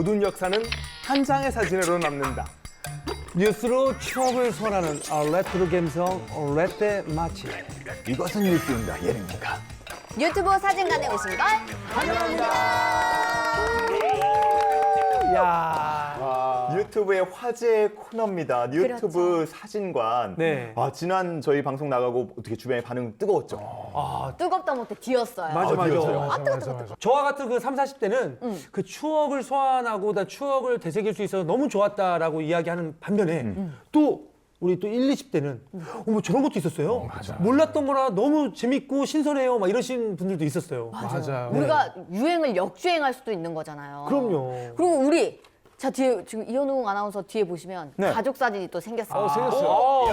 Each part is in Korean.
모든 역사는 한 장의 사진으로 남는다. 뉴스로 추억을 소환하는 레트로 감성 레떼 마치. 이것은 뉴스입니다. 예능인가? 유튜브 사진관에 오신 걸 환영합니다. 야, 유튜브의 화제 코너입니다. 유튜브 사진관. 네. 지난 저희 방송 나가고 어떻게 주변의 반응 뜨거웠죠? 뜨겁다 못해 뒤었어요. 맞아. 맞아. 저와 같은 그 30, 40대는 그 추억을 소환하고 나 추억을 되새길 수 있어서 너무 좋았다라고 이야기하는 반면에 또 우리 또 1, 20대는 어머 저런 것도 있었어요. 몰랐던 거라 너무 재밌고 신선해요. 막 이러신 분들도 있었어요. 맞아요. 우리가 유행을 역주행할 수도 있는 거잖아요. 그럼요. 그리고 우리 자 뒤에 지금 이현웅 아나운서 뒤에 보시면 네. 가족 사진이 또 생겼어요. 생겼어요.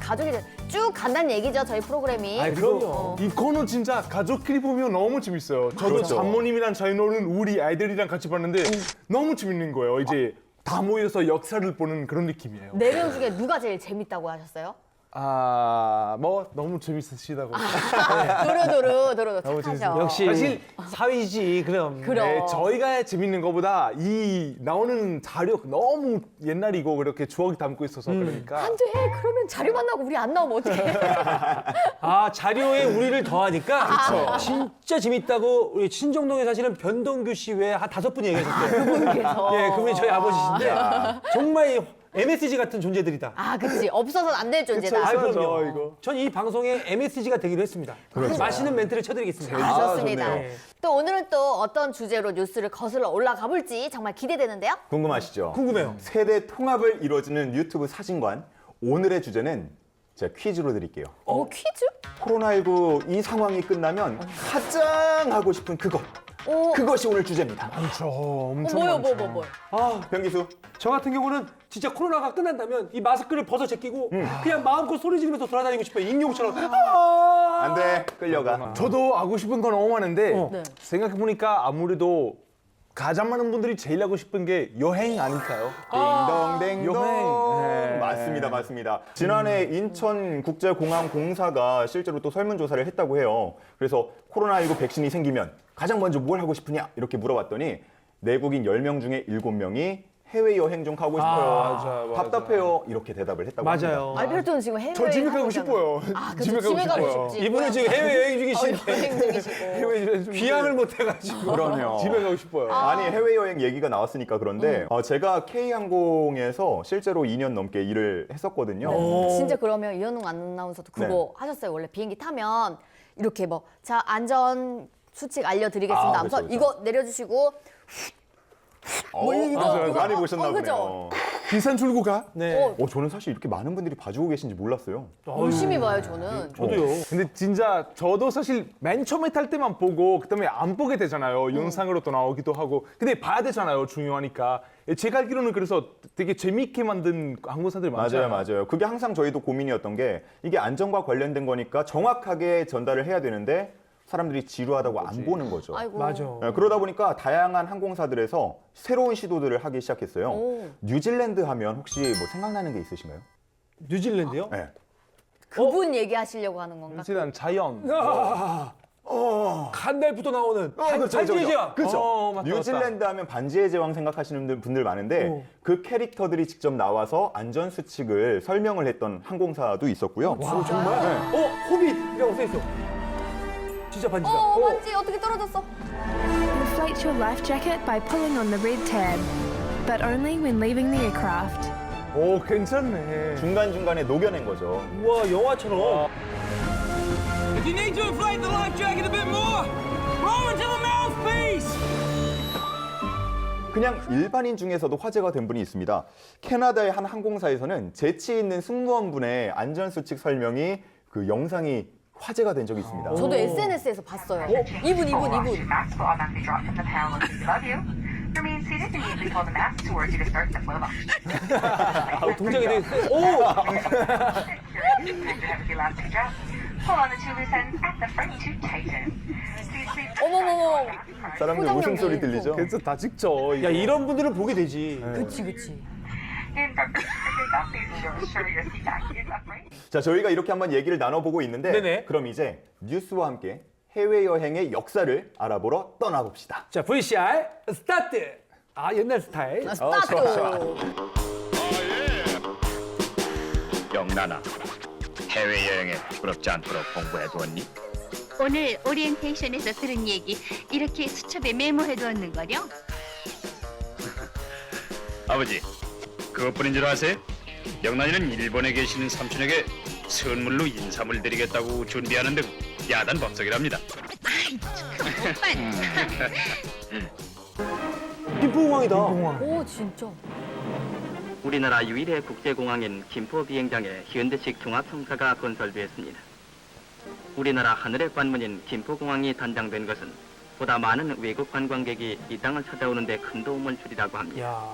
가족이 쭉 간다는 얘기죠 저희 프로그램이. 아이, 그럼요. 이 코너 진짜 가족끼리 보면 너무 재밌어요. 저도 그렇죠. 장모님이랑 저희는 우리 아이들이랑 같이 봤는데 너무 재밌는 거예요. 이제 다 모여서 역사를 보는 그런 느낌이에요. 4명 중에 누가 제일 재밌다고 하셨어요? 뭐 너무 재밌으시다고. 도로 착하셔. 역시 사실 사위지 그럼. 그럼. 네, 저희가 재밌는 것보다 이 나오는 자료 너무 옛날이고 그렇게 추억이 담고 있어서 그러니까. 안 돼. 그러면 자료 만나고 우리 안 나오면 어떡해. 자료에 우리를 더하니까 진짜 재밌다고 우리 친정동에 사시는 변동규 씨 외에 한 5분이 얘기하셨어요. 그분께서. 예, 그분이 저희 아버지신데 정말 이 MSG 같은 존재들이다. 그치. 없어서는 안 될 존재다. 아, 그쵸, 그럼요. 이거. 전 이 방송에 MSG가 되기로 했습니다. 맛있는 멘트를 쳐드리겠습니다. 좋습니다. 좋네요. 또 오늘은 또 어떤 주제로 뉴스를 거슬러 올라가 볼지 정말 기대되는데요. 궁금하시죠? 궁금해요. 세대 통합을 이루어지는 유튜브 사진관. 오늘의 주제는 제가 퀴즈로 드릴게요. 퀴즈? 코로나19 이 상황이 끝나면 가장 하고 싶은 그것. 그것이 오늘 주제입니다. 저 엄청 뭐요, 많죠. 뭐. 변기수. 저 같은 경우는 진짜 코로나가 끝난다면 이 마스크를 벗어 제끼고 그냥 마음껏 소리 지르면서 돌아다니고 싶어요. 인용처럼. 안 돼. 끌려가. 저도 하고 싶은 건 너무 많은데 네. 생각해보니까 아무래도 가장 많은 분들이 제일 하고 싶은 게 여행 아닐까요? 딩동댕동. 여행. 네. 맞습니다. 지난해 인천국제공항공사가 실제로 또 설문조사를 했다고 해요. 그래서 코로나19 백신이 생기면 가장 먼저 뭘 하고 싶으냐 이렇게 물어봤더니 내국인 10명 중에 7명이 해외여행 좀 가고 싶어요. 맞아. 답답해요. 이렇게 대답을 했다고 합니다. 맞아요. 알베르토는 지금 해외여행 저 집에 하고 가고 있잖아요. 싶어요. 그쵸. 집에 가고 싶지. 이분은 지금 해외여행 중이신데 여행 중이시고. 해외여행 좀 귀향을 못 해가지고. 그럼요. 집에 가고 싶어요. 아니 해외여행 얘기가 나왔으니까 그런데 제가 K항공에서 실제로 2년 넘게 일을 했었거든요. 진짜 그러면 이현웅 아나운서도 그거 네. 하셨어요. 원래 비행기 타면 이렇게 자 안전 수칙 알려드리겠습니다. 하면서 그쵸. 이거 내려주시고 맞아요. 많이 보셨나 그죠? 보네요. 비싼 출구가? 네. 저는 사실 이렇게 많은 분들이 봐주고 계신지 몰랐어요. 열심히 봐요 저는. 저도요. 근데 진짜 저도 사실 맨 처음에 탈 때만 보고 그다음에 안 보게 되잖아요. 영상으로 또 나오기도 하고. 근데 봐야 되잖아요. 중요하니까. 제가 알기로는 그래서 되게 재미있게 만든 항공사들이 많잖아요. 맞아요. 그게 항상 저희도 고민이었던 게 이게 안전과 관련된 거니까 정확하게 전달을 해야 되는데 사람들이 지루하다고 안 보는 거죠. 아이고. 맞아. 그러다 보니까 다양한 항공사들에서 새로운 시도들을 하기 시작했어요. 뉴질랜드 하면 혹시 뭐 생각나는 게 있으신가요? 뉴질랜드요? 네. 그분 얘기하시려고 하는 건가? 뉴질랜드 자연. 간달부터 나오는 그렇죠, 반지의 제왕. 그렇죠. 맞다, 뉴질랜드 하면 반지의 제왕 생각하시는 분들 많은데 그 캐릭터들이 직접 나와서 안전 수칙을 설명을 했던 항공사도 있었고요. 정말? 네. 호빗이라고 써있어. 진짜 반지다. 반지 어떻게 떨어졌어? Inflate your life jacket by pulling on the red tab, but only when leaving the aircraft. 오, 괜찮네. 중간중간에 녹여낸 거죠. 우와 영화처럼. If you need to inflate the life jacket a bit more, blow into the mouthpiece! 그냥 일반인 중에서도 화제가 된 분이 있습니다. 캐나다의 한 항공사에서는 재치 있는 승무원분의 안전수칙 설명이 그 영상이 화제가 된 적이 있습니다. 저도 SNS에서 봤어요. 이분. Mask will automatically drop from the panel located above you. Remain seated and immediately pull the mask towards you to start the flow up. 동작이 되게 세. 오! Time to have the elastic drop. Pull on the two loose ends at the front to tighten. Please sleep. 어머머머. 사람들 포장력이 웃음소리 들리죠? 그래서 다 찍죠. 야 이런 분들은 보게 되지. 그치. And for takeoff, please ensure your seat back is upright. 자, 저희가 이렇게 한번 얘기를 나눠보고 있는데 네네. 그럼 이제 뉴스와 함께 해외여행의 역사를 알아보러 떠나봅시다. 자, VCR 스타트. 아, 옛날 스타일. 스타트. 영란아, 해외여행에 부럽지 않도록 공부해두었니? 오늘 오리엔테이션에서 들은 얘기 이렇게 수첩에 메모해두었는 거요? 아버지, 그것뿐인 줄 아세요? 영란이는 일본에 계시는 삼촌에게 선물로 인삼을 드리겠다고 준비하는데 야단 법석이랍니다. 김포공항이다. 오 진짜. 우리나라 유일의 국제공항인 김포 비행장에 현대식 종합성사가 건설되었습니다. 우리나라 하늘의 관문인 김포공항이 단장된 것은 보다 많은 외국 관광객이 이 땅을 찾아오는데 큰 도움을 주리라고 합니다. 야,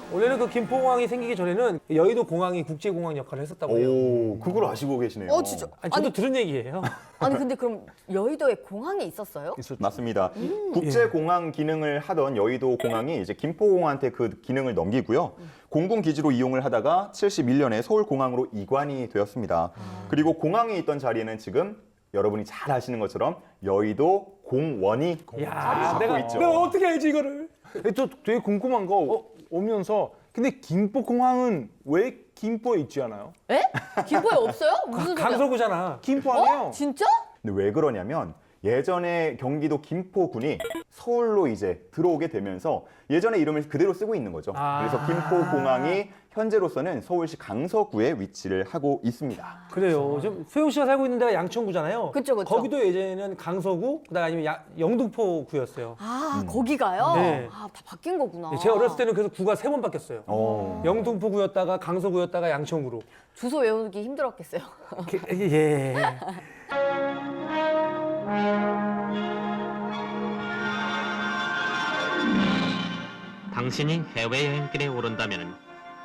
원래는 그 김포공항이 생기기 전에는 여의도 공항이 국제공항 역할을 했었다고 해요. 오, 그걸 아시고 계시네요. 진짜. 아니, 저도 들은 얘기예요. 아니 근데 그럼 여의도에 공항이 있었어요? 맞습니다. 국제공항 기능을 하던 여의도 공항이 이제 김포공항한테 그 기능을 넘기고요. 공군 기지로 이용을 하다가 71년에 서울공항으로 이관이 되었습니다. 그리고 공항에 있던 자리에는 지금 여러분이 잘 아시는 것처럼 여의도 공원이 야, 잡고 있죠. 내가 어떻게 알지 이거를? 저 되게 궁금한 거 오면서 근데 김포공항은 왜 김포에 있지 않아요? 에? 김포에 없어요? 무슨 소리야? 강서구잖아. 김포 아니에요? 진짜? 근데 왜 그러냐면 예전에 경기도 김포군이 서울로 이제 들어오게 되면서 예전의 이름을 그대로 쓰고 있는 거죠. 그래서 김포공항이 현재로서는 서울시 강서구에 위치를 하고 있습니다. 그래요. 지금 소영 씨가 살고 있는 데가 양천구잖아요. 그쵸, 그쵸. 거기도 예전에는 강서구, 그다음 아니면 영등포구였어요. 아 거기가요? 네. 아 다 바뀐 거구나. 제가 어렸을 때는 그래서 구가 3번 바뀌었어요. 영등포구였다가 강서구였다가 양천구로. 주소 외우기 힘들었겠어요. 예. 당신이 해외여행길에 오른다면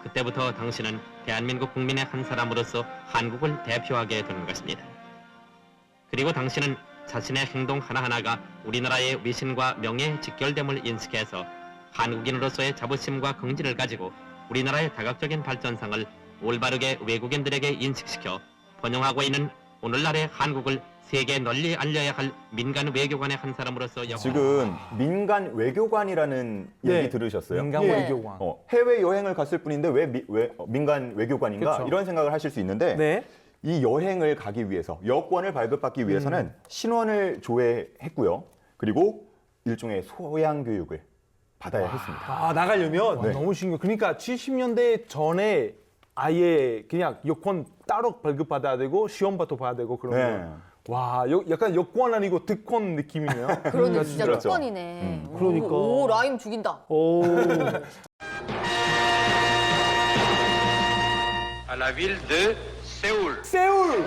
그때부터 당신은 대한민국 국민의 한 사람으로서 한국을 대표하게 되는 것입니다. 그리고 당신은 자신의 행동 하나하나가 우리나라의 위신과 명예에 직결됨을 인식해서 한국인으로서의 자부심과 긍지를 가지고 우리나라의 다각적인 발전상을 올바르게 외국인들에게 인식시켜 번영하고 있는 오늘날의 한국을 세계 널리 알려야 할 민간 외교관의 한 사람으로서 지금 민간 외교관이라는 네. 얘기 들으셨어요? 민간 네. 외교관. 해외 여행을 갔을 뿐인데 왜 민간 외교관인가 그쵸. 이런 생각을 하실 수 있는데 네. 이 여행을 가기 위해서 여권을 발급받기 위해서는 신원을 조회했고요. 그리고 일종의 소양 교육을 받아야 했습니다. 아, 나가려면 네. 너무 신기해. 그러니까 70년대 전에 아예 그냥 여권 따로 발급받아야 되고 시험부터 봐야 되고 그런 네. 거. 와, 약간 여권 아니고 특권 느낌이네요. 그러네 진짜 그렇죠. 특권이네. 그러니까. 오 라임 죽인다. 오. À la ville de Séoul. 세울.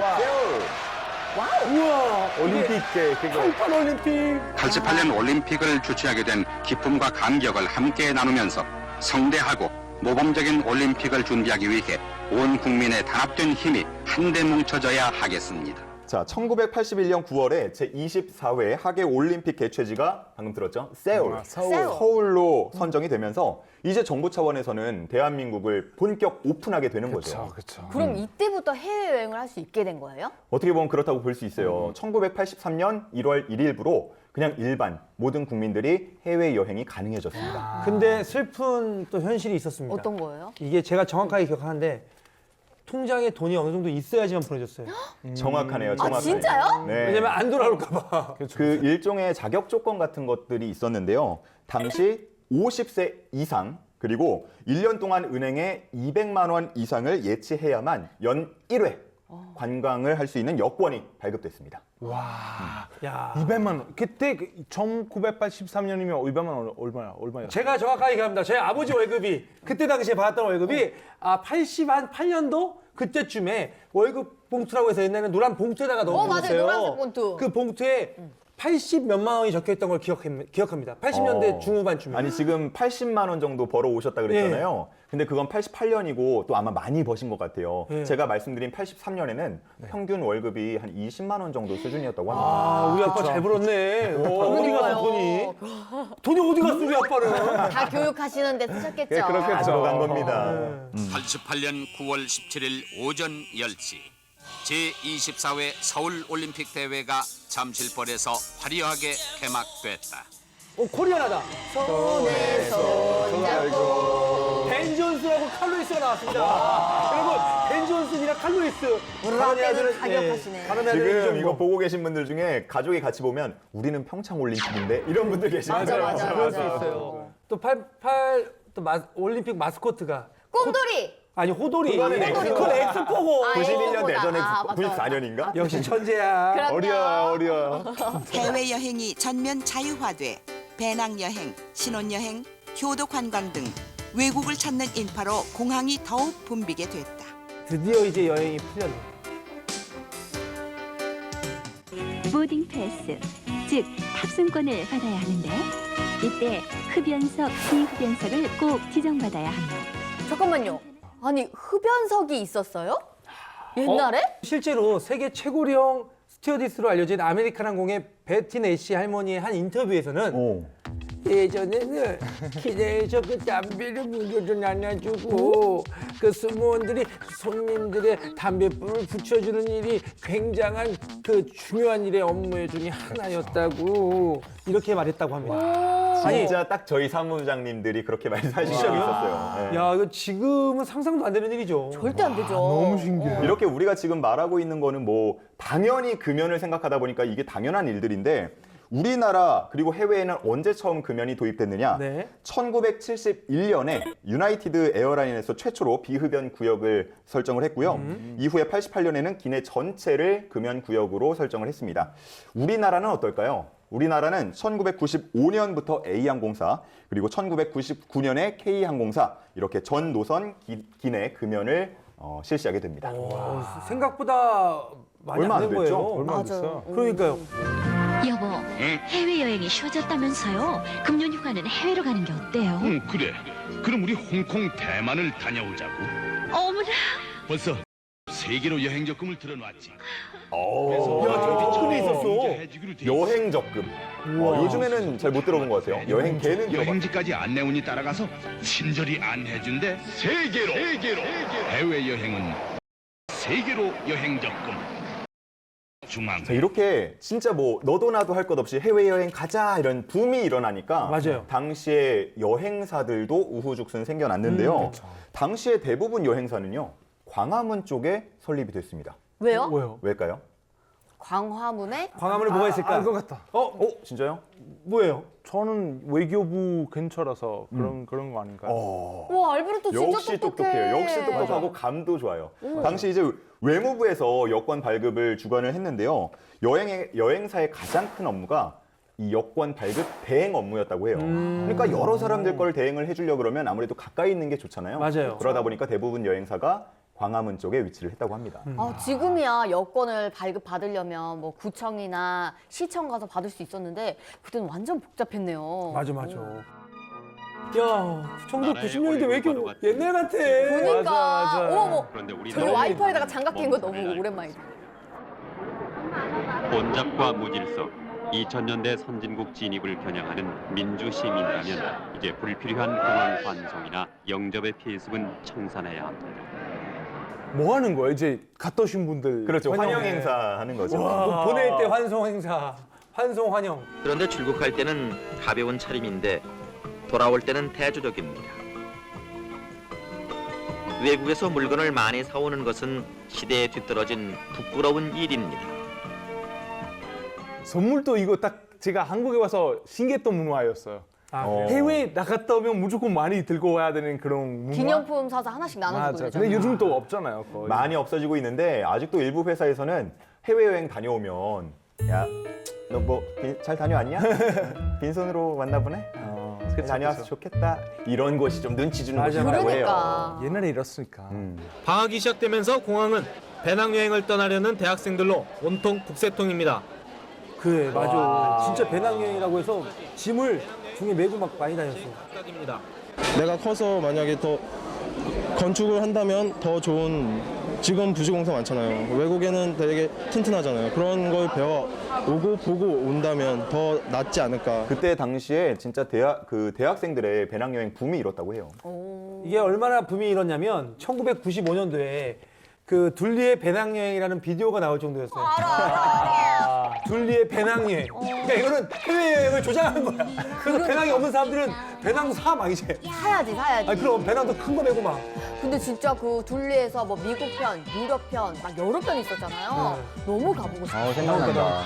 우와. 올림픽 때 그거. 88 올림픽. 88년 올림픽을 주최하게 된 기쁨과 감격을 함께 나누면서 성대하고 모범적인 올림픽을 준비하기 위해 온 국민의 단합된 힘이 한데 뭉쳐져야 하겠습니다. 자, 1981년 9월에 제24회 하계 올림픽 개최지가 방금 들었죠? 세울. 서울로 선정이 되면서 이제 정부 차원에서는 대한민국을 본격 오픈하게 되는 거죠. 그렇죠. 그럼 이때부터 해외 여행을 할 수 있게 된 거예요? 어떻게 보면 그렇다고 볼 수 있어요. 1983년 1월 1일부로 그냥 일반 모든 국민들이 해외 여행이 가능해졌습니다. 근데 슬픈 또 현실이 있었습니다. 어떤 거예요? 이게 제가 정확하게 기억하는데 통장에 돈이 어느 정도 있어야지만 보내줬어요. 정확하네요. 정확하네요. 진짜요? 네. 왜냐면 안 돌아올까 봐. 그 일종의 자격 조건 같은 것들이 있었는데요. 당시 50세 이상 그리고 1년 동안 은행에 200만 원 이상을 예치해야만 연 1회 관광을 할 수 있는 여권이 발급됐습니다. 야. 200만 원. 그때 1983년이면 200만 원 얼마야? 제가 정확하게 기억합니다. 제 아버지 월급이 그때 당시에 받았던 월급이 88년도 그때쯤에 월급 봉투라고 해서 옛날에는 노란 봉투에다가 맞아요. 넣어줬어요. 노란색 봉투. 그 봉투에 80 몇만 원이 적혀 있던 걸 기억합니다. 80년대 중후반쯤에. 아니 지금 80만 원 정도 벌어 오셨다 그랬잖아요. 근데 그건 88년이고 또 아마 많이 버신 것 같아요. 예. 제가 말씀드린 83년에는 평균 월급이 한 20만 원 정도 수준이었다고 합니다. 아, 우리 아빠 잘 벌었네. 어디 갔어 돈이? 돈이 어디 갔어 우리 아빠는? 다 교육하시는데 쓰셨겠죠. 예, 그렇겠죠. 들어간 겁니다. 88년 9월 17일 오전 10시 제24회 서울올림픽 대회가 잠실벌에서 화려하게 개막됐다. 코리안하다. 손에 손잡고 벤 존스하고 칼로이스가 나왔습니다. 여러분, 벤 존슨이랑 칼로이스. 우라떼는 가격하시네. 지금 이거 보고 계신 분들 중에 가족이 같이 보면 우리는 평창 올림픽인데 이런 분들 계시잖아요. 맞아. 그럴 수 있어요. 또 올림픽 마스코트가 꼼돌이. 아니 호돌이. 그거는 엑스포. 그건 엑스포고. 아, 91년 대전에 아, 맞다. 94년인가? 역시 천재야. 그럼요. 어려요. 해외여행이 전면 자유화돼 배낭여행, 신혼여행, 효도 관광 등 외국을 찾는 인파로 공항이 더욱 붐비게 됐다. 드디어 이제 여행이 풀렸네. 보딩 패스, 즉 탑승권을 받아야 하는데 이때 흡연석, 비흡연석을 꼭 지정받아야 합니다. 잠깐만요. 아니 흡연석이 있었어요? 옛날에? 실제로 세계 최고령 스튜어디스로 알려진 아메리칸 항공의 베티 내시 할머니의 한 인터뷰에서는 예전에는 기내에서 그 담배를 물려도 나눠주고 그 승무원들이 손님들의 담배불을 붙여주는 일이 굉장한 그 중요한 일의 업무 중에 하나였다고 이렇게 말했다고 합니다. 진짜 딱 저희 사무장님들이 그렇게 말씀하신 적이 있었어요. 네. 야, 이거 지금은 상상도 안 되는 일이죠. 절대 안 되죠. 너무 신기해. 이렇게 우리가 지금 말하고 있는 거는 뭐 당연히 금연을 생각하다 보니까 이게 당연한 일들인데 우리나라 그리고 해외에는 언제 처음 금연이 도입됐느냐? 네. 1971년에 유나이티드 에어라인에서 최초로 비흡연 구역을 설정을 했고요. 이후에 88년에는 기내 전체를 금연 구역으로 설정을 했습니다. 우리나라는 어떨까요? 우리나라는 1995년부터 A항공사 그리고 1999년에 K항공사 이렇게 전 노선 기내 금연을 실시하게 됩니다. 생각보다 많이 얼마 안 안 된 됐죠? 거예요. 얼마 안 맞아요. 됐어요. 그러니까요. 여보, 해외여행이 쉬워졌다면서요? 금년휴가는 해외로 가는 게 어때요? 그래. 그럼 우리 홍콩 대만을 다녀오자고. 어머나! 벌써 세계로 여행 적금을 들어놨지. 야, 저 적금이 있었어. 여행 적금. 요즘에는 잘 못 들어본 것 같아요. 여행계는 들어봤어요. 여행지까지 안내원이 따라가서 친절히 안내해준대. 세계로. 해외여행은 세계로 여행 적금. 중앙. 자, 이렇게 진짜 뭐 너도 나도 할 것 없이 해외여행 가자 이런 붐이 일어나니까 맞아요. 당시에 여행사들도 우후죽순 생겨났는데요. 당시에 대부분 여행사는요. 광화문 쪽에 설립이 됐습니다. 왜요? 뭐요? 왜일까요? 광화문에? 광화문에 뭐가 있을까? 알 것 같다. 진짜요? 뭐예요? 저는 외교부 근처라서 그런 거 아닌가요? 와 알베르토 진짜 역시 똑똑해. 똑똑해요. 역시 똑똑하고 감도 좋아요. 당시 이제 외무부에서 여권 발급을 주관을 했는데요. 여행사의 가장 큰 업무가 이 여권 발급 대행 업무였다고 해요. 그러니까 여러 사람들 걸 대행을 해주려고 그러면 아무래도 가까이 있는 게 좋잖아요. 맞아요. 그러다 보니까 대부분 여행사가 광화문 쪽에 위치를 했다고 합니다. 아, 지금이야 여권을 발급 받으려면 뭐 구청이나 시청 가서 받을 수 있었는데 그때는 완전 복잡했네요. 맞아. 야, 1990년인데 왜 이렇게 옛날 같아? 그러니까 맞아. 어머 그런데 우리 저기 와이파이에다가 장갑 낀 거 너무 오랜만이다. 본작과 무질서 2000년대 선진국 진입을 겨냥하는 민주시민이라면 이제 불필요한 공항 환송이나 영접의 필습은 청산해야 합니다. 뭐 하는 거예요? 이제 갔다 오신 분들. 그렇죠. 환영 환영회. 행사 하는 거죠. 뭐 보낼 때 환송 행사, 환송 환영. 그런데 출국할 때는 가벼운 차림인데 돌아올 때는 대조적입니다. 외국에서 물건을 많이 사오는 것은 시대에 뒤떨어진 부끄러운 일입니다. 선물도 이거 딱 제가 한국에 와서 신기했던 문화였어요. 해외 나갔다 오면 무조건 많이 들고 와야 되는 그런 문화. 기념품 사서 하나씩 나눠주고 맞아. 그러잖아요. 근데 요즘 또 없잖아요. 거의. 많이 없어지고 있는데 아직도 일부 회사에서는 해외여행 다녀오면 야, 너 뭐 잘 다녀왔냐? 빈손으로 왔나 보네? 잘 다녀와서 좋겠다. 이런 것이 좀 눈치 주는 것이라고 해요. 그러니까. 옛날에 이랬으니까. 방학이 시작되면서 공항은 배낭여행을 떠나려는 대학생들로 온통 북새통입니다. 그래, 맞아. 진짜 배낭여행이라고 해서 짐을 중에 메고 막 많이 다녔어. 내가 커서 만약에 더 건축을 한다면 더 좋은 지금 부시공사 많잖아요. 외국에는 되게 튼튼하잖아요. 그런 걸 배워오고 보고 온다면 더 낫지 않을까. 그때 당시에 진짜 대학생들의 배낭여행 붐이 일었다고 해요. 이게 얼마나 붐이 일었냐면 1995년도에 그 둘리의 배낭여행이라는 비디오가 나올 정도였어요. 둘리의 배낭여행. 그러니까 이거는 해외여행을 조장한 거야. 그래서 배낭이 없는 사람들은 배낭 사 막 이제. 사야지. 아니 그럼 배낭도 큰 거 메고 막. 근데 진짜 그 둘리에서 뭐 미국 편, 유럽 편, 막 여러 편 있었잖아요. 너무 가보고 싶어요. 생각난다.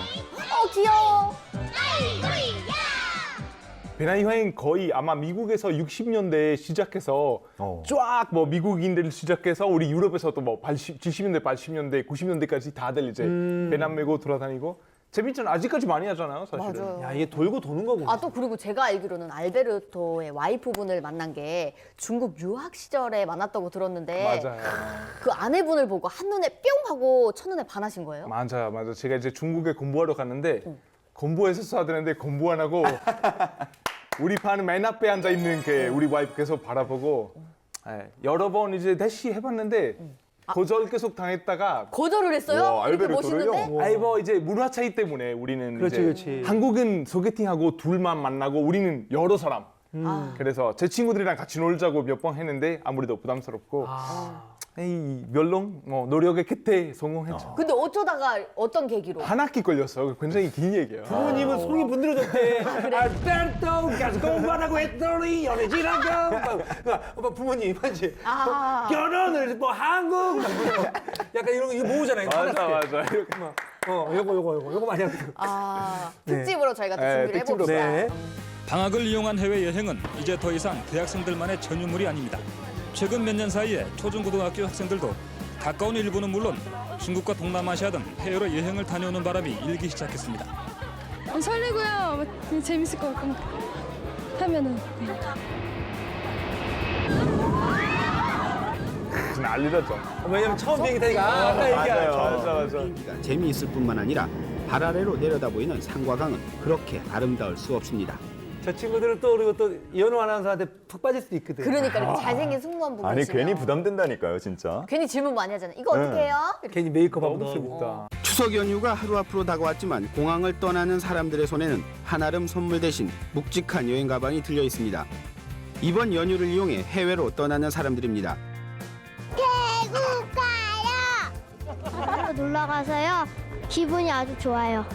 귀여워. 배낭여행 거의 아마 미국에서 60년대에 시작해서 쫙 뭐 미국인들 시작해서 우리 유럽에서도 뭐 70년대, 80년대, 90년대까지 다들 이제 배낭 메고 돌아다니고 재밌잖아. 아직까지 많이 하잖아요, 사실은. 맞아요. 야 이게 돌고 도는 거구나. 아, 또 그리고 제가 알기로는 알베르토의 와이프분을 만난 게 중국 유학 시절에 만났다고 들었는데 맞아요. 그 아내분을 보고 한눈에 뿅 하고 첫눈에 반하신 거예요? 맞아. 제가 이제 중국에 공부하러 갔는데 공부해서 써야 되는데 공부 안 하고 우리 반 맨 앞에 앉아 있는 그 우리 와이프 계속 바라보고 여러 번 이제 대시 해봤는데 거절 계속 당했다가 거절을 했어요? 와, 이렇게 알베르토를요? 멋있는데? 아이 뭐 이제 문화 차이 때문에 우리는 그렇지, 이제 그렇지. 한국은 소개팅하고 둘만 만나고 우리는 여러 사람. 그래서 제 친구들이랑 같이 놀자고 몇 번 했는데 아무래도 부담스럽고 에이 멸롱 뭐 노력의 끝에 성공했죠. 근데 어쩌다가 어떤 계기로? 한 학기 걸렸어. 굉장히 긴 얘기예요. 부모님은 속이 분들어졌대. 알베르토 가서 공부하라고 했더니 연애지라고. 막 부모님 하지. 결혼을 뭐 한국. 막 약간 이런 거 이거 모으잖아요. 맞아. 이렇게 막, 요거 많이 하거든. 특집으로 저희가 또 네, 준비를 특집으로. 해봅시다. 네. 방학을 이용한 해외여행은 이제 더 이상 대학생들만의 전유물이 아닙니다. 최근 몇 년 사이에 초중고등학교 학생들도 가까운 일본은 물론 중국과 동남아시아 등 해외로 여행을 다녀오는 바람이 일기 시작했습니다. 설레고요. 재밌을 것 같고 하면은. 난리났죠. 왜냐면 처음 비행기 타니까 아까 얘기한 맞아. 비행기가 재미있을 뿐만 아니라 발 아래로 내려다 보이는 산과강은 그렇게 아름다울 수 없습니다. 저 친구들은 또 그리고 또 이현우 아나운서한테 푹 빠질 수도 있거든. 그러니까 이렇게 잘생긴 승무원 보고 아니 있으면 괜히 부담된다니까요, 진짜. 괜히 질문 많이 하잖아요. 이거 어떻게 해요? 이렇게. 괜히 메이크업하고 너무 나오고. 재밌다. 추석 연휴가 하루 앞으로 다가왔지만 공항을 떠나는 사람들의 손에는 한아름 선물 대신 묵직한 여행 가방이 들려 있습니다. 이번 연휴를 이용해 해외로 떠나는 사람들입니다. 태국 가요. 놀러 가서요. 기분이 아주 좋아요.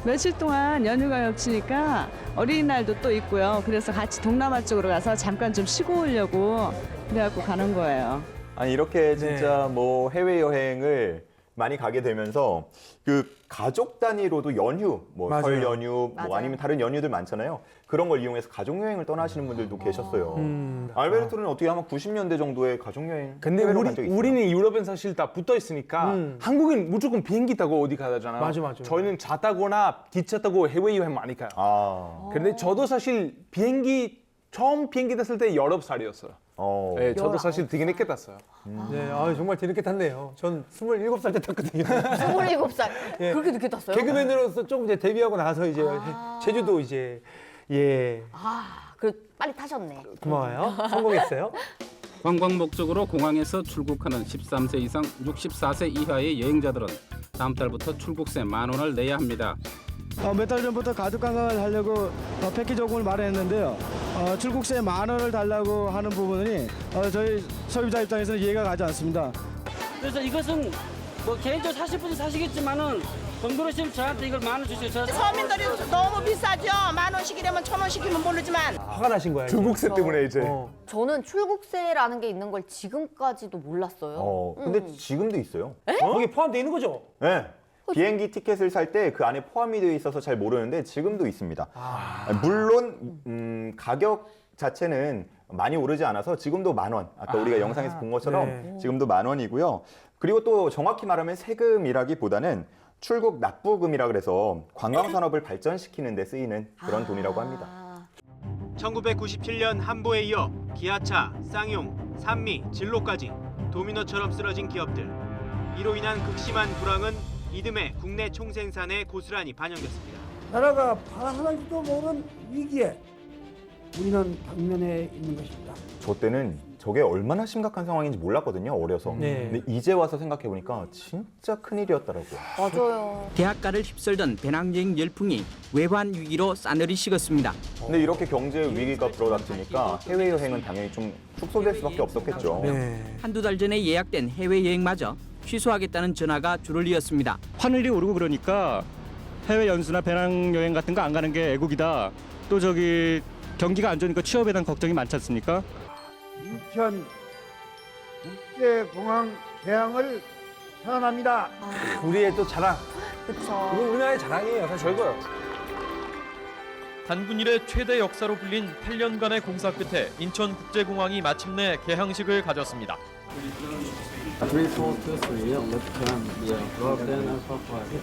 며칠 동안 연휴가 겹치니까 어린이날도 또 있고요. 그래서 같이 동남아 쪽으로 가서 잠깐 좀 쉬고 오려고 그래갖고 가는 거예요. 아니 이렇게 진짜 뭐 해외 여행을 많이 가게 되면서 그 가족 단위로도 연휴, 뭐 설 연휴, 뭐 아니면 다른 연휴들 많잖아요. 그런 걸 이용해서 가족 여행을 떠나시는 분들도 계셨어요. 알베르토는 어떻게 아마 90년대 정도에 가족 여행 근데 해외로 간 적이 있어요? 우리는 유럽엔 사실 다 붙어 있으니까 한국은 무조건 비행기 타고 어디 가잖아요. 맞아. 저희는 차 타거나 기차 타고 해외 여행 많이 가요. 근데 저도 사실 처음 비행기 탔을 때 19살이었어요. 네, 저도 사실 되게 늦게 탔어요. 네, 정말 뒤늦게 탔네요. 전 27살 때 탔거든요. 27살. 예. 그렇게 늦게 탔어요? 개그맨으로서 조금 이제 데뷔하고 나서 이제 제주도 이제 빨리 타셨네. 고마워요. 성공했어요. 관광 목적으로 공항에서 출국하는 13세 이상 64세 이하의 여행자들은 다음 달부터 출국세 10,000원을 내야 합니다. 몇 달 전부터 가족 관광을 하려고 패키지 요금을 마련했는데요. 출국세 10,000원을 달라고 하는 부분이 저희 소비자 입장에서는 이해가 가지 않습니다. 그래서 이것은 뭐 개인적으로 사실 분이 사시겠지만은 동도로시면 저한테 이걸 10,000원 주세요. 서민들이 너무 비싸죠. 10,000원씩이라면 1,000원씩이면 모르지만. 화가 나신 거예요. 출국세 때문에 이제. 저는 출국세라는 게 있는 걸 지금까지도 몰랐어요. 근데 지금도 있어요. 거기 포함되어 있는 거죠? 네. 비행기 티켓을 살 때 그 안에 포함이 되어 있어서 잘 모르는데 지금도 있습니다. 물론 가격 자체는 많이 오르지 않아서 지금도 10,000원. 아까 우리가 영상에서 본 것처럼 지금도 10,000원이고요. 그리고 또 정확히 말하면 세금이라기보다는 출국 납부금이라 그래서 관광산업을 발전시키는 데 쓰이는 그런 돈이라고 합니다. 1997년 한보에 이어 기아차, 쌍용, 산미, 진로까지 도미노처럼 쓰러진 기업들. 이로 인한 극심한 불황은 이듬해 국내 총생산에 고스란히 반영됐습니다. 나라가 파산할지도 모르는 위기에 우리는 당면에 있는 것입니다. 저 때는 저게 얼마나 심각한 상황인지 몰랐거든요, 어려서. 근데 이제 와서 생각해보니까 진짜 큰일이었더라고요. 맞아요. 대학가를 휩쓸던 배낭여행 열풍이 외환 위기로 싸늘히 식었습니다. 근데 이렇게 경제 위기가 불어닥치니까 해외여행은 당연히 좀 축소될 수밖에 없었겠죠. 한두 달 전에 예약된 해외여행마저 취소하겠다는 전화가 줄을 이었습니다. 환율이 오르고 그러니까 해외 연수나 배낭여행 같은 거 안 가는 게 애국이다. 또 저기 경기가 안 좋으니까 취업에 대한 걱정이 많지 않습니까? 인천 국제공항 개항을 선언합니다. 우리의 또 자랑. 그쵸. 이건 우리나라의 자랑이에요. 사실 저거요. 단군 이래 최대 역사로 불린 8년간의 공사 끝에 인천국제공항이 마침내 개항식을 가졌습니다.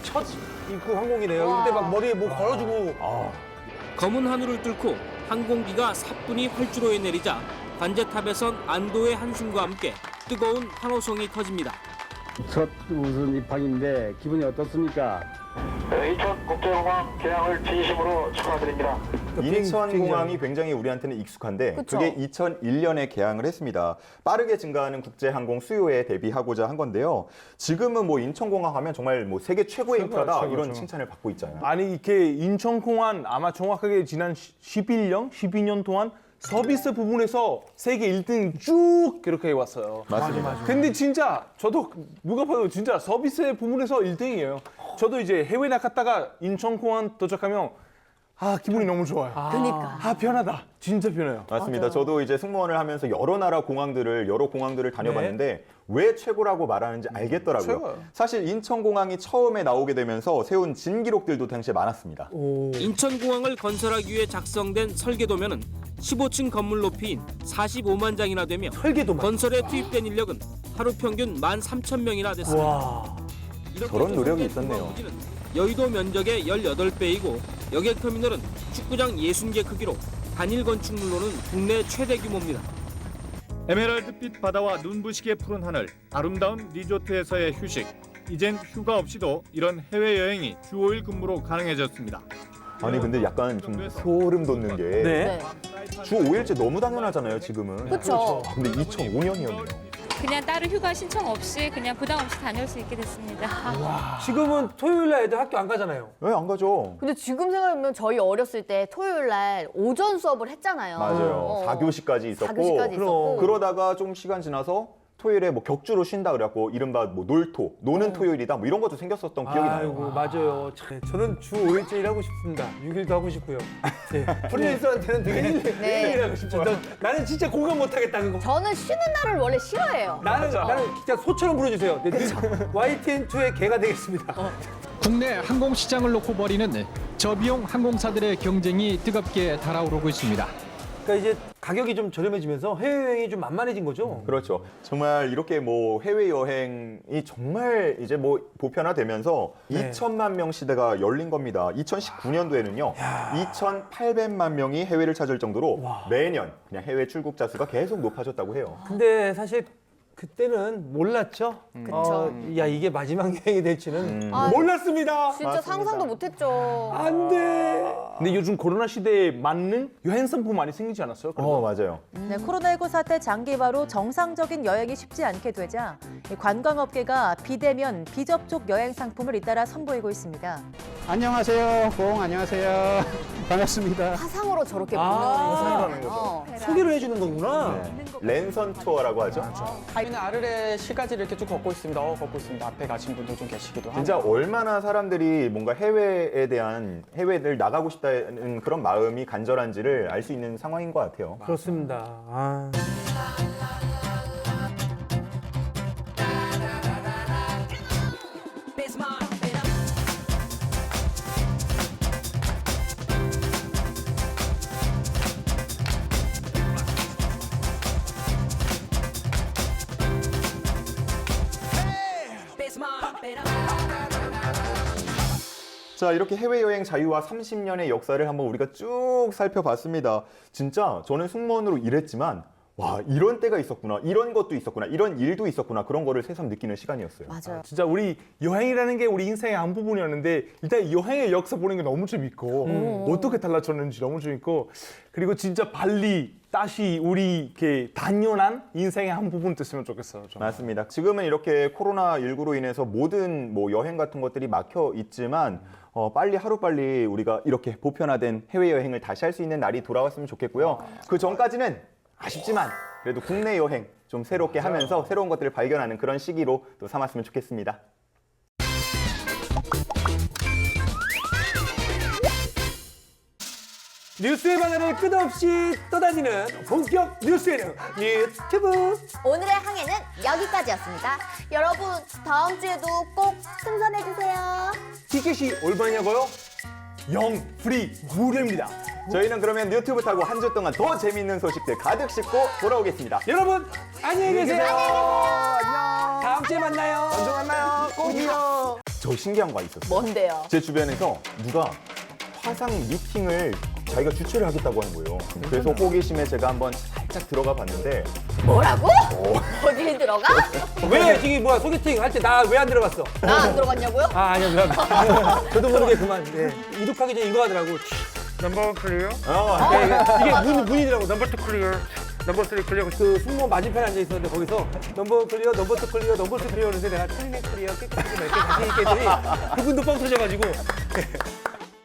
첫 입국 항공이네요. 그때 막 머리에 뭐 걸어주고. 검은 하늘을 뚫고 항공기가 사뿐히 활주로에 내리자 관제탑에선 안도의 한숨과 함께 뜨거운 환호성이 터집니다. 첫 우선 입항인데 기분이 어떻습니까? 인천국제공항 개항을 진심으로 축하드립니다. 인천공항이 굉장히 우리한테는 익숙한데 그쵸? 그게 2001년에 개항을 했습니다. 빠르게 증가하는 국제항공 수요에 대비하고자 한 건데요. 지금은 뭐 인천공항 하면 정말 뭐 세계 최고의 인프라다 이런 칭찬을 받고 있잖아요. 아니 이게 인천공항 아마 정확하게 지난 12년 동안 서비스 부분에서 세계 1등 쭉 이렇게 해왔어요. 맞습니다. 근데 진짜 저도 누가 봐도 진짜 서비스 부분에서 1등이에요. 저도 이제 해외 나갔다가 인천공항 도착하면 기분이 너무 좋아요. 그러니까. 편하다. 진짜 편해요. 맞습니다. 저도 이제 승무원을 하면서 여러 공항들을 다녀봤는데 왜 최고라고 말하는지 알겠더라고요. 최고예요. 사실 인천공항이 처음에 나오게 되면서 세운 진기록들도 당시에 많았습니다. 인천공항을 건설하기 위해 작성된 설계도면은 15층 건물 높이인 45만 장이나 되며 건설에 투입된 인력은 하루 평균 13,000명이나 됐습니다. 저런 노력이 있었네요. 여의도 면적의 18배이고 여객터미널은 축구장 60개 크기로 단일 건축물로는 국내 최대 규모입니다. 에메랄드빛 바다와 눈부시게 푸른 하늘, 아름다운 리조트에서의 휴식. 이젠 휴가 없이도 이런 해외여행이 주 5일 근무로 가능해졌습니다. 아니 근데 약간 좀 소름 돋는 게 네. 주 5일째 너무 당연하잖아요, 지금은. 그쵸. 근데 2005년이었네요. 그냥 따로 휴가 신청 없이 그냥 부담 없이 다녀올 수 있게 됐습니다. 지금은 토요일 날 애들 학교 안 가잖아요. 왜 안 가죠? 근데 지금 생각하면 저희 어렸을 때 토요일 날 오전 수업을 했잖아요. 맞아요. 4교시까지 있었고, 4교시까지 있었고. 그러다가 좀 시간 지나서 토요일에 뭐 격주로 쉰다 그래갖고 이른바 뭐 노는 토요일이다 뭐 이런 것도 생겼었던 기억이 나요. 아이고 맞아요. 저는 주 5일째 일하고 싶습니다. 6일도 하고 싶고요. 프리랜서한테는 되게 네. 일하고 싶죠. 나는 진짜 공감 못하겠다 그거. 저는 쉬는 날을 원래 싫어해요. 나는 진짜 소처럼 부르주세요. YTN2의 개가 되겠습니다. 국내 항공 시장을 놓고 벌이는 저비용 항공사들의 경쟁이 뜨겁게 달아오르고 있습니다. 그러니까 이제 가격이 좀 저렴해지면서 해외여행이 좀 만만해진 거죠. 그렇죠. 정말 이렇게 뭐 해외여행이 정말 이제 뭐 보편화되면서 2천만 명 시대가 열린 겁니다. 2019년도에는요. 2,800만 명이 해외를 찾을 정도로 매년 그냥 해외 출국자 수가 계속 높아졌다고 해요. 근데 사실 그때는 몰랐죠. 그쵸. 야 이게 마지막 여행이 될지는 아, 몰랐습니다. 진짜 상상도 못했죠. 안 돼. 근데 요즘 코로나 시대에 맞는 여행 상품 많이 생기지 않았어요? 맞아요. 네, 코로나19 사태 장기화로 정상적인 여행이 쉽지 않게 되자 이 관광업계가 비대면, 비접촉 여행 상품을 잇따라 선보이고 있습니다. 안녕하세요. 안녕하세요. 반갑습니다. 화상으로 저렇게 화상이라는 보는 거죠. 소개를 해주는 거구나. 랜선 투어라고 하죠. 저희는 아르레 시가지를 이렇게 쭉 걷고 있습니다. 걷고 있습니다. 앞에 가신 분들 좀 계시기도 하고. 진짜 얼마나 사람들이 뭔가 해외를 나가고 싶다는 그런 마음이 간절한지를 알 수 있는 상황인 것 같아요. 그렇습니다. 자, 이렇게 해외여행 자유화 30년의 역사를 한번 우리가 쭉 살펴봤습니다. 진짜 저는 승무원으로 일했지만 와, 이런 때가 있었구나, 이런 것도 있었구나, 이런 일도 있었구나, 그런 거를 새삼 느끼는 시간이었어요. 맞아요. 진짜 우리 여행이라는 게 우리 인생의 한 부분이었는데 일단 여행의 역사 보는 게 너무 재밌고 어떻게 달라졌는지 너무 재밌고 그리고 진짜 빨리 다시 우리 이렇게 단연한 인생의 한 부분 됐으면 좋겠어요. 저는. 맞습니다. 지금은 이렇게 코로나19로 인해서 모든 뭐 여행 같은 것들이 막혀 있지만 빨리 하루빨리 우리가 이렇게 보편화된 해외여행을 다시 할 수 있는 날이 돌아왔으면 좋겠고요. 그 전까지는 아쉽지만 그래도 국내 여행 좀 새롭게 하면서 새로운 것들을 발견하는 그런 시기로 또 삼았으면 좋겠습니다. 뉴스의 바다를 끝없이 떠다니는 본격 뉴스에는 유튜브. 오늘의 항해는 여기까지였습니다. 여러분 다음 주에도 꼭 승선해주세요. 티켓이 얼마냐고요? 프리 무료입니다. 저희는 그러면 유튜브 타고 한 주 동안 더 재미있는 소식들 가득 싣고 돌아오겠습니다. 여러분 안녕히 계세요. 안녕. 다음 주에 만나요. 언제 만나요? 꼭이요. 저 신기한 거 있었어요. 뭔데요? 제 주변에서 누가 화상 미팅을 자기가 주최를 하겠다고 하는 거예요. 그래서 호기심에 제가 한번 살짝 들어가 봤는데 뭐라고? 어디에 들어가? 왜 지금 뭐야 소개팅 할 때 나 왜 안 들어갔어? 나 안 들어갔냐고요? 아 아니요 미안. 저도 모르게 그만. 네. 이륙하기 전에 이거 하더라고. 넘버 클리어? 이게 문이더라고. 넘버 2 클리어. 넘버 3 클리어. 그 승무원 맞은편에 앉아 있었는데 거기서 넘버 클리어, 넘버 2 클리어, 넘버 3 클리어 하는데 내가 클리어 깨끗하게 몇 개 자신 있게 했더니 그분도 뻥 터져가지고